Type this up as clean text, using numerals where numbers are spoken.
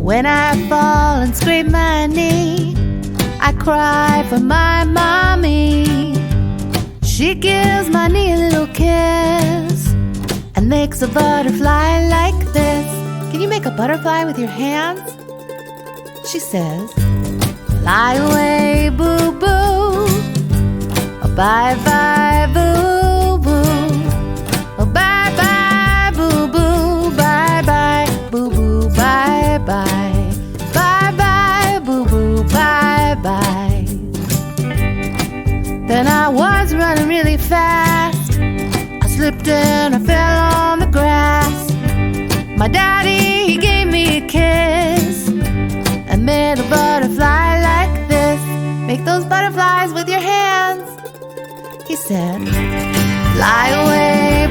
When I fall and scrape my knee, I cry for my mommy. She gives my knee a little kiss and makes a butterfly like this. Can you make a butterfly with your hands? She says, fly away, boo-boo. Oh, bye-bye, boo-boo. Oh, bye-bye, boo-boo. Bye-bye, boo-boo. Bye-bye. Bye-bye, boo-boo. Bye-bye. Then I was running really fast. I slipped and I fell on the grass. My daddy, he gave me a kiss and made a butterfly like this. Make those butterflies with your hands. He said, fly away,